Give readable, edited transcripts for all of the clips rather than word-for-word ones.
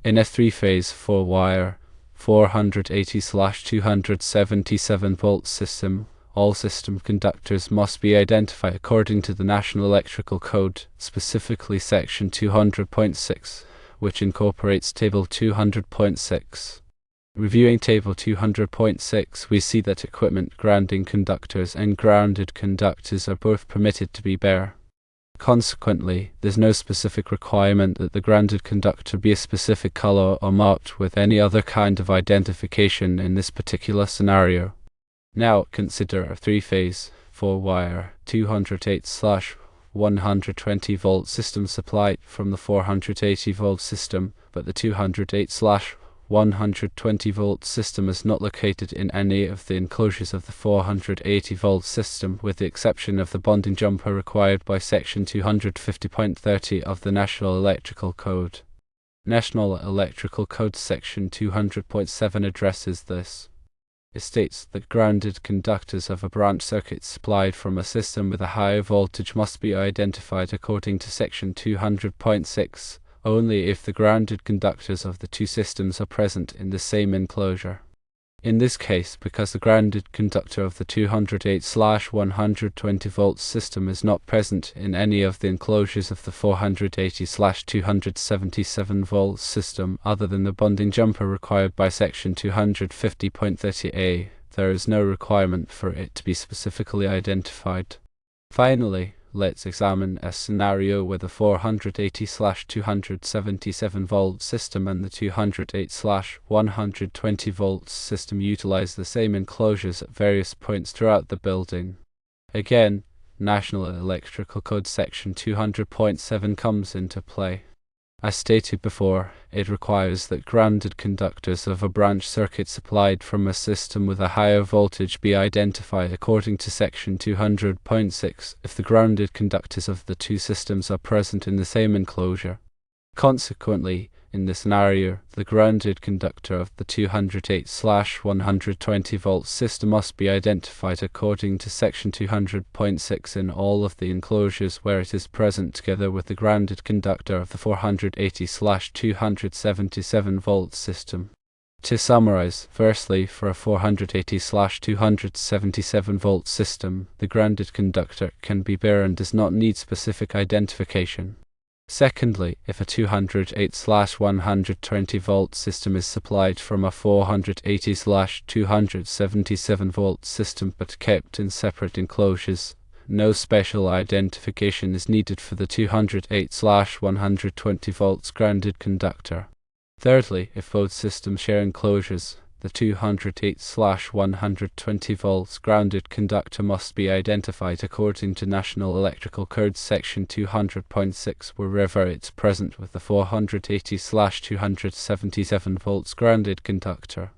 In a three-phase, four-wire, 480/277-volt system, all system conductors must be identified according to the National Electrical Code, specifically Section 200.6, which incorporates Table 200.6. Reviewing Table 200.6, we see that equipment grounding conductors and grounded conductors are both permitted to be bare. Consequently, there's no specific requirement that the grounded conductor be a specific color or marked with any other kind of identification in this particular scenario. Now consider a three-phase, four-wire, 208/120-volt system supplied from the 480-volt system, but the 208/120-volt system is not located in any of the enclosures of the 480-volt system, with the exception of the bonding jumper required by Section 250.30 of the National Electrical Code. National Electrical Code Section 200.7 addresses this. It states that grounded conductors of a branch circuit supplied from a system with a higher voltage must be identified according to Section 200.6 only if the grounded conductors of the two systems are present in the same enclosure. In this case, because the grounded conductor of the 208/120-volt system is not present in any of the enclosures of the 480/277-volt system other than the bonding jumper required by Section 250.30a, there is no requirement for it to be specifically identified. Finally, let's examine a scenario where the 480/277-volt system and the 208/120-volt system utilize the same enclosures at various points throughout the building. Again, National Electrical Code Section 200.7 comes into play. As stated before, it requires that grounded conductors of a branch circuit supplied from a system with a higher voltage be identified according to Section 200.6 if the grounded conductors of the two systems are present in the same enclosure. Consequently, in this scenario, the grounded conductor of the 208/120-volt system must be identified according to Section 200.6 in all of the enclosures where it is present, together with the grounded conductor of the 480/277-volt system. To summarize, firstly, for a 480/277-volt system, the grounded conductor can be bare and does not need specific identification. Secondly, if a 208/120-volt system is supplied from a 480/277-volt system but kept in separate enclosures, no special identification is needed for the 208/120-volts grounded conductor. Thirdly, if both systems share enclosures, the 208/120-volts grounded conductor must be identified according to National Electrical Code Section 200.6 wherever it's present with the 480/277-volts grounded conductor.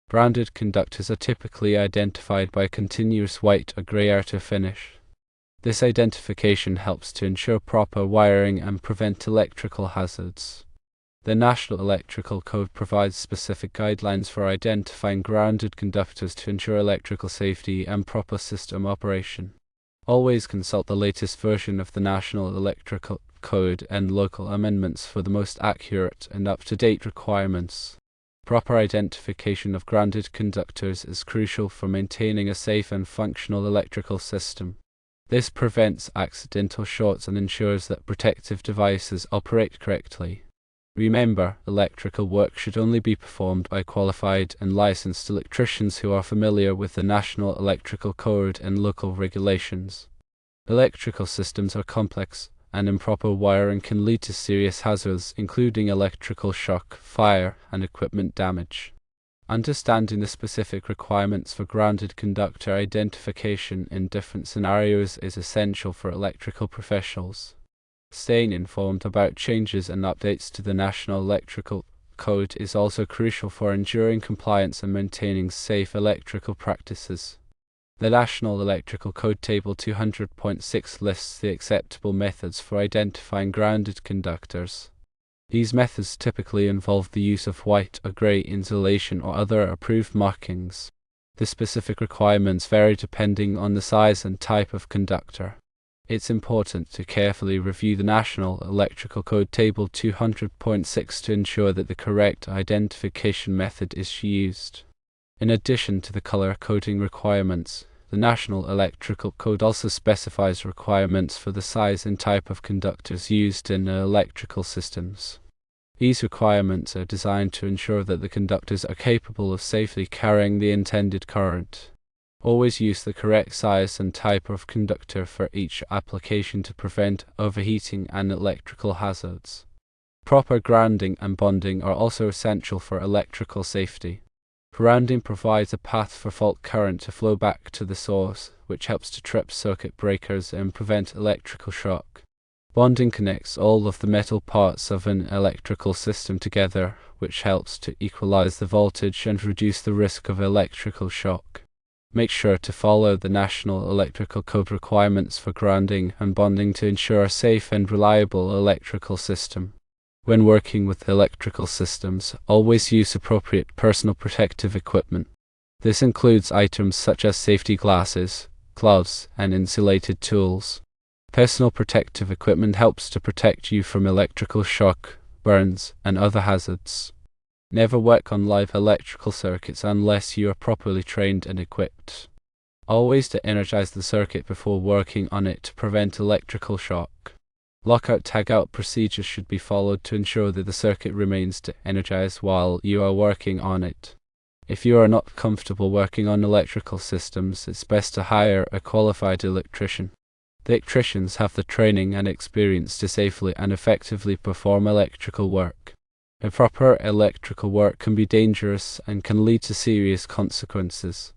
Grounded conductors are typically identified by a continuous white or grey outer finish. This identification helps to ensure proper wiring and prevent electrical hazards. The National Electrical Code provides specific guidelines for identifying grounded conductors to ensure electrical safety and proper system operation. Always consult the latest version of the National Electrical Code and local amendments for the most accurate and up-to-date requirements. Proper identification of grounded conductors is crucial for maintaining a safe and functional electrical system. This prevents accidental shorts and ensures that protective devices operate correctly. Remember, electrical work should only be performed by qualified and licensed electricians who are familiar with the National Electrical Code and local regulations. Electrical systems are complex, and improper wiring can lead to serious hazards, including electrical shock, fire, and equipment damage. Understanding the specific requirements for grounded conductor identification in different scenarios is essential for electrical professionals. Staying informed about changes and updates to the National Electrical Code is also crucial for ensuring compliance and maintaining safe electrical practices. The National Electrical Code Table 200.6 lists the acceptable methods for identifying grounded conductors. These methods typically involve the use of white or grey insulation or other approved markings. The specific requirements vary depending on the size and type of conductor. It's important to carefully review the National Electrical Code Table 200.6 to ensure that the correct identification method is used. In addition to the color coding requirements, the National Electrical Code also specifies requirements for the size and type of conductors used in electrical systems. These requirements are designed to ensure that the conductors are capable of safely carrying the intended current. Always use the correct size and type of conductor for each application to prevent overheating and electrical hazards. Proper grounding and bonding are also essential for electrical safety. Grounding provides a path for fault current to flow back to the source, which helps to trip circuit breakers and prevent electrical shock. Bonding connects all of the metal parts of an electrical system together, which helps to equalize the voltage and reduce the risk of electrical shock. Make sure to follow the National Electrical Code requirements for grounding and bonding to ensure a safe and reliable electrical system. When working with electrical systems, always use appropriate personal protective equipment. This includes items such as safety glasses, gloves, and insulated tools. Personal protective equipment helps to protect you from electrical shock, burns, and other hazards. Never work on live electrical circuits unless you are properly trained and equipped. Always de-energize the circuit before working on it to prevent electrical shock. Lockout-tagout procedures should be followed to ensure that the circuit remains de-energized while you are working on it. If you are not comfortable working on electrical systems, it's best to hire a qualified electrician. The electricians have the training and experience to safely and effectively perform electrical work. Improper electrical work can be dangerous and can lead to serious consequences.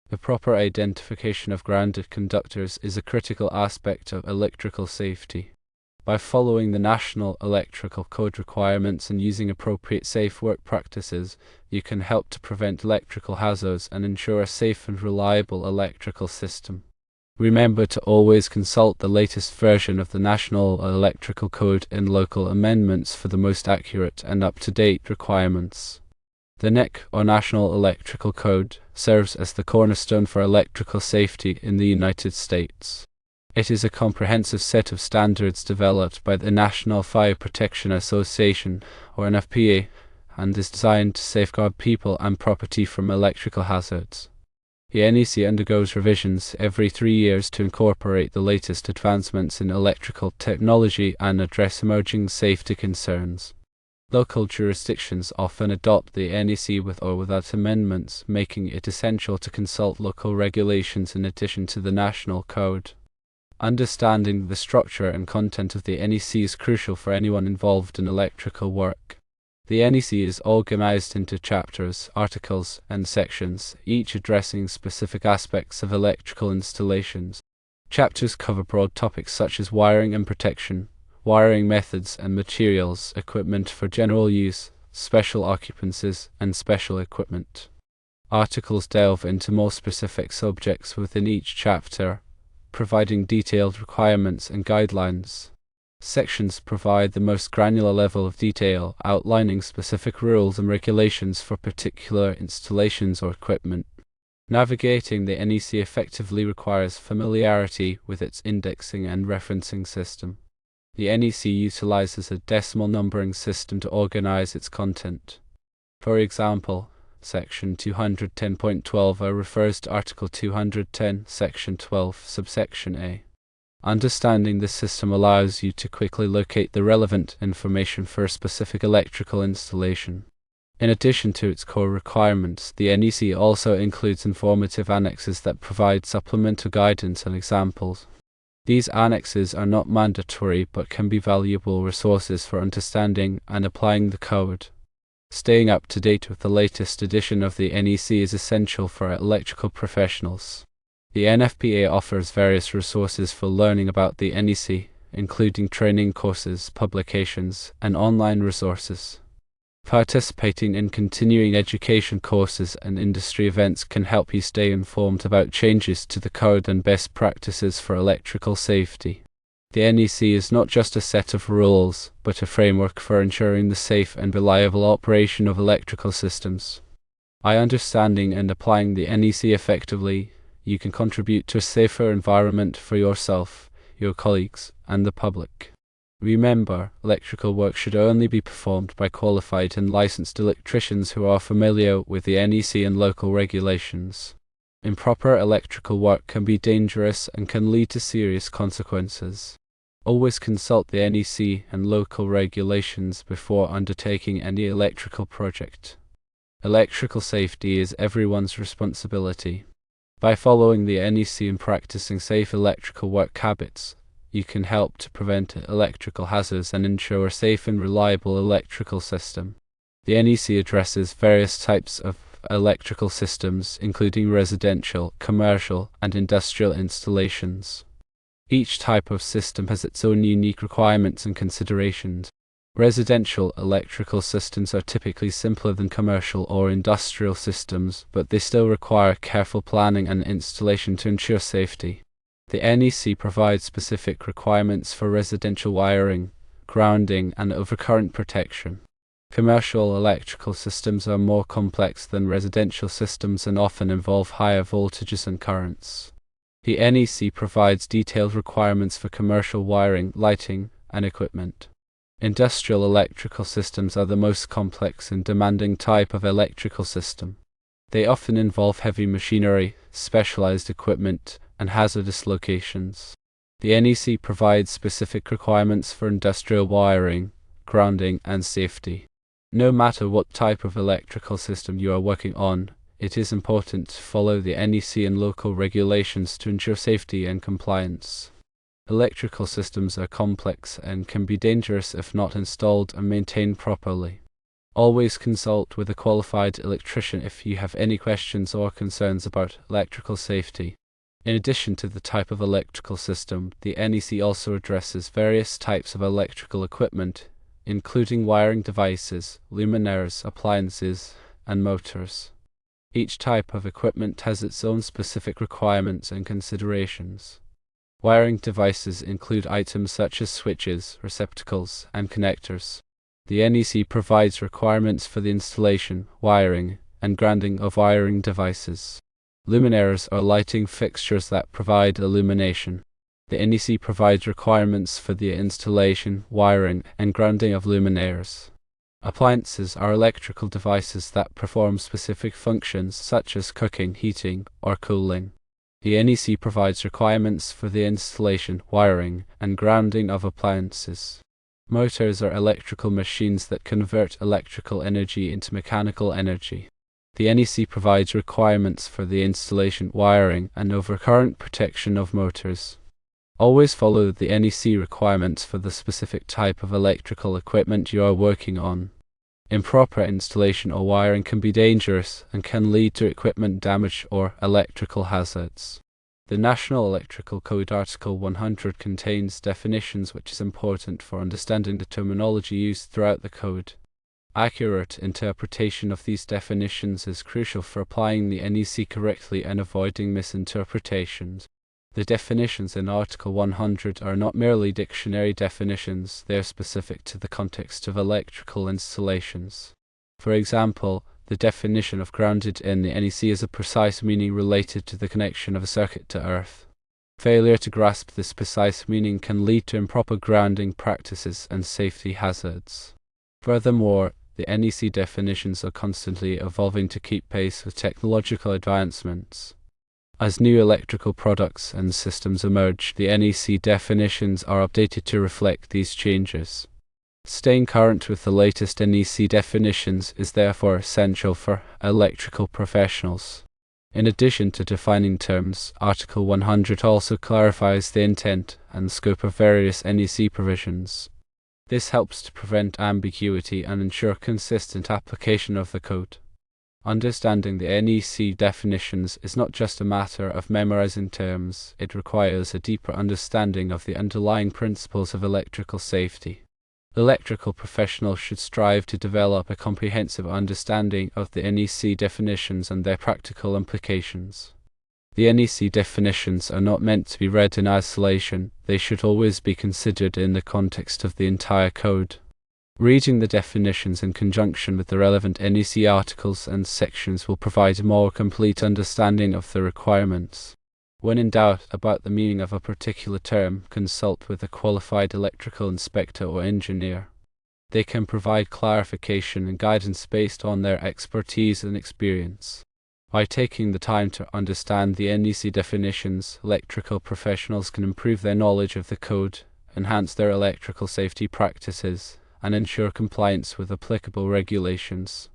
The proper identification of grounded conductors is a critical aspect of electrical safety. By following the National Electrical Code requirements and using appropriate safe work practices, you can help to prevent electrical hazards and ensure a safe and reliable electrical system. Remember to always consult the latest version of the National Electrical Code and local amendments for the most accurate and up-to-date requirements. The NEC, or National Electrical Code, serves as the cornerstone for electrical safety in the United States. It is a comprehensive set of standards developed by the National Fire Protection Association, or NFPA, and is designed to safeguard people and property from electrical hazards. The NEC undergoes revisions every 3 years to incorporate the latest advancements in electrical technology and address emerging safety concerns. Local jurisdictions often adopt the NEC with or without amendments, making it essential to consult local regulations in addition to the national code. Understanding the structure and content of the NEC is crucial for anyone involved in electrical work. The NEC is organized into chapters, articles, and sections, each addressing specific aspects of electrical installations. Chapters cover broad topics such as wiring and protection, wiring methods and materials, equipment for general use, special occupancies, and special equipment. Articles delve into more specific subjects within each chapter, providing detailed requirements and guidelines. Sections provide the most granular level of detail, outlining specific rules and regulations for particular installations or equipment. Navigating the NEC effectively requires familiarity with its indexing and referencing system. The NEC utilizes a decimal numbering system to organize its content. For example, Section 210.12 refers to Article 210, Section 12, subsection A. Understanding this system allows you to quickly locate the relevant information for a specific electrical installation. In addition to its core requirements, the NEC also includes informative annexes that provide supplemental guidance and examples. These annexes are not mandatory but can be valuable resources for understanding and applying the code. Staying up to date with the latest edition of the NEC is essential for electrical professionals. The NFPA offers various resources for learning about the NEC, including training courses, publications, and online resources. Participating in continuing education courses and industry events can help you stay informed about changes to the code and best practices for electrical safety. The NEC is not just a set of rules, but a framework for ensuring the safe and reliable operation of electrical systems. By understanding and applying the NEC effectively, you can contribute to a safer environment for yourself, your colleagues, and the public. Remember, electrical work should only be performed by qualified and licensed electricians who are familiar with the NEC and local regulations. Improper electrical work can be dangerous and can lead to serious consequences. Always consult the NEC and local regulations before undertaking any electrical project. Electrical safety is everyone's responsibility. By following the NEC and practicing safe electrical work habits, you can help to prevent electrical hazards and ensure a safe and reliable electrical system. The NEC addresses various types of electrical systems, including residential, commercial, and industrial installations. Each type of system has its own unique requirements and considerations. Residential electrical systems are typically simpler than commercial or industrial systems, but they still require careful planning and installation to ensure safety. The NEC provides specific requirements for residential wiring, grounding, and overcurrent protection. Commercial electrical systems are more complex than residential systems and often involve higher voltages and currents. The NEC provides detailed requirements for commercial wiring, lighting, and equipment. Industrial electrical systems are the most complex and demanding type of electrical system. They often involve heavy machinery, specialized equipment, and hazardous locations. The NEC provides specific requirements for industrial wiring, grounding, and safety. No matter what type of electrical system you are working on, it is important to follow the NEC and local regulations to ensure safety and compliance. Electrical systems are complex and can be dangerous if not installed and maintained properly. Always consult with a qualified electrician if you have any questions or concerns about electrical safety. In addition to the type of electrical system, the NEC also addresses various types of electrical equipment, including wiring devices, luminaires, appliances, and motors. Each type of equipment has its own specific requirements and considerations. Wiring devices include items such as switches, receptacles, and connectors. The NEC provides requirements for the installation, wiring, and grounding of wiring devices. Luminaires are lighting fixtures that provide illumination. The NEC provides requirements for the installation, wiring, and grounding of luminaires. Appliances are electrical devices that perform specific functions such as cooking, heating, or cooling. The NEC provides requirements for the installation, wiring, and grounding of appliances. Motors are electrical machines that convert electrical energy into mechanical energy. The NEC provides requirements for the installation, wiring, and overcurrent protection of motors. Always follow the NEC requirements for the specific type of electrical equipment you are working on. Improper installation or wiring can be dangerous and can lead to equipment damage or electrical hazards. The National Electrical Code Article 100 contains definitions which is important for understanding the terminology used throughout the code. Accurate interpretation of these definitions is crucial for applying the NEC correctly and avoiding misinterpretations. The definitions in Article 100 are not merely dictionary definitions, they are specific to the context of electrical installations. For example, the definition of grounded in the NEC is a precise meaning related to the connection of a circuit to earth. Failure to grasp this precise meaning can lead to improper grounding practices and safety hazards. Furthermore, the NEC definitions are constantly evolving to keep pace with technological advancements. As new electrical products and systems emerge, the NEC definitions are updated to reflect these changes. Staying current with the latest NEC definitions is therefore essential for electrical professionals. In addition to defining terms, Article 100 also clarifies the intent and scope of various NEC provisions. This helps to prevent ambiguity and ensure consistent application of the code. Understanding the NEC definitions is not just a matter of memorizing terms, it requires a deeper understanding of the underlying principles of electrical safety. Electrical professionals should strive to develop a comprehensive understanding of the NEC definitions and their practical implications. The NEC definitions are not meant to be read in isolation, they should always be considered in the context of the entire code. Reading the definitions in conjunction with the relevant NEC articles and sections will provide a more complete understanding of the requirements. When in doubt about the meaning of a particular term, consult with a qualified electrical inspector or engineer. They can provide clarification and guidance based on their expertise and experience. By taking the time to understand the NEC definitions, electrical professionals can improve their knowledge of the code, enhance their electrical safety practices, and ensure compliance with applicable regulations.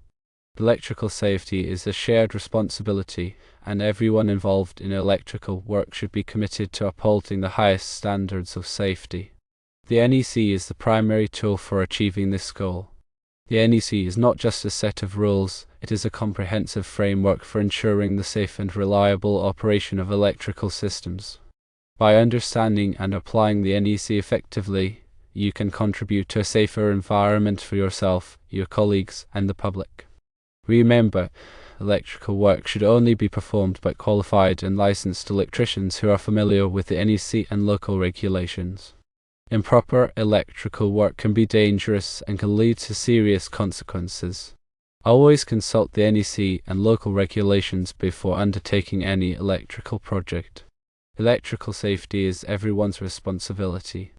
Electrical safety is a shared responsibility, and everyone involved in electrical work should be committed to upholding the highest standards of safety. The NEC is the primary tool for achieving this goal. The NEC is not just a set of rules, it is a comprehensive framework for ensuring the safe and reliable operation of electrical systems. By understanding and applying the NEC effectively, you can contribute to a safer environment for yourself, your colleagues, and the public. Remember, electrical work should only be performed by qualified and licensed electricians who are familiar with the NEC and local regulations. Improper electrical work can be dangerous and can lead to serious consequences. Always consult the NEC and local regulations before undertaking any electrical project. Electrical safety is everyone's responsibility.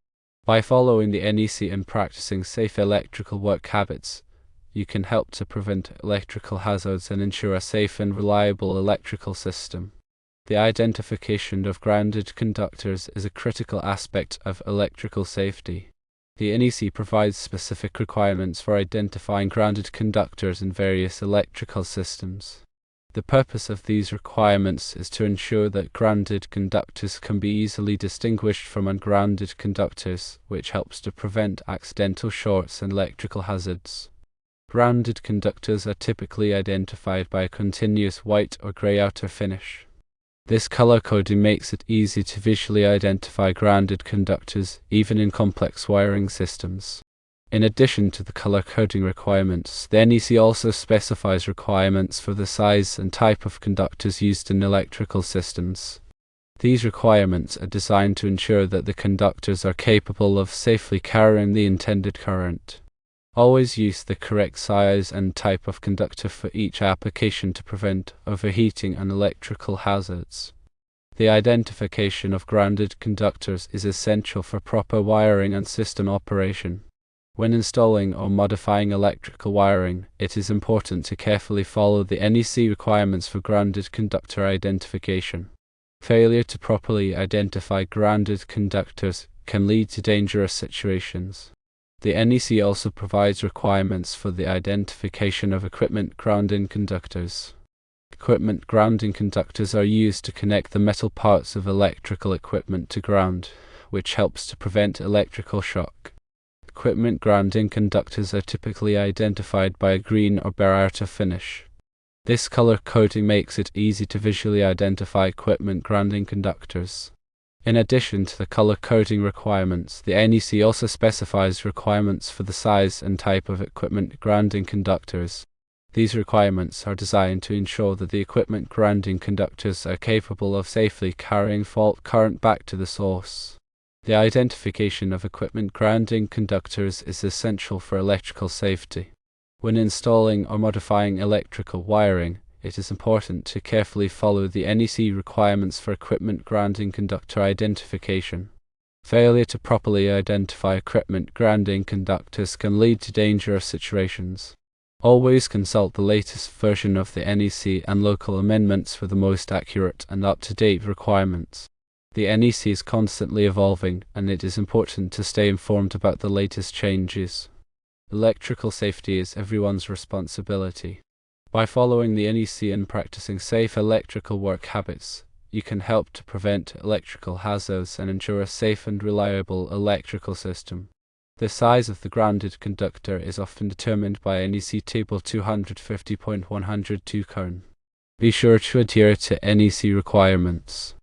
By following the NEC and practicing safe electrical work habits, you can help to prevent electrical hazards and ensure a safe and reliable electrical system. The identification of grounded conductors is a critical aspect of electrical safety. The NEC provides specific requirements for identifying grounded conductors in various electrical systems. The purpose of these requirements is to ensure that grounded conductors can be easily distinguished from ungrounded conductors, which helps to prevent accidental shorts and electrical hazards. Grounded conductors are typically identified by a continuous white or grey outer finish. This color coding makes it easy to visually identify grounded conductors, even in complex wiring systems. In addition to the color coding requirements, the NEC also specifies requirements for the size and type of conductors used in electrical systems. These requirements are designed to ensure that the conductors are capable of safely carrying the intended current. Always use the correct size and type of conductor for each application to prevent overheating and electrical hazards. The identification of grounded conductors is essential for proper wiring and system operation. When installing or modifying electrical wiring, it is important to carefully follow the NEC requirements for grounded conductor identification. Failure to properly identify grounded conductors can lead to dangerous situations. The NEC also provides requirements for the identification of equipment grounding conductors. Equipment grounding conductors are used to connect the metal parts of electrical equipment to ground, which helps to prevent electrical shock. Equipment grounding conductors are typically identified by a green or bare outer finish. This color coding makes it easy to visually identify equipment grounding conductors. In addition to the color coding requirements, the NEC also specifies requirements for the size and type of equipment grounding conductors. These requirements are designed to ensure that the equipment grounding conductors are capable of safely carrying fault current back to the source. The identification of equipment grounding conductors is essential for electrical safety. When installing or modifying electrical wiring, it is important to carefully follow the NEC requirements for equipment grounding conductor identification. Failure to properly identify equipment grounding conductors can lead to dangerous situations. Always consult the latest version of the NEC and local amendments for the most accurate and up-to-date requirements. The NEC is constantly evolving, and it is important to stay informed about the latest changes. Electrical safety is everyone's responsibility. By following the NEC and practicing safe electrical work habits, you can help to prevent electrical hazards and ensure a safe and reliable electrical system. The size of the grounded conductor is often determined by NEC Table 250.102 Be sure to adhere to NEC requirements.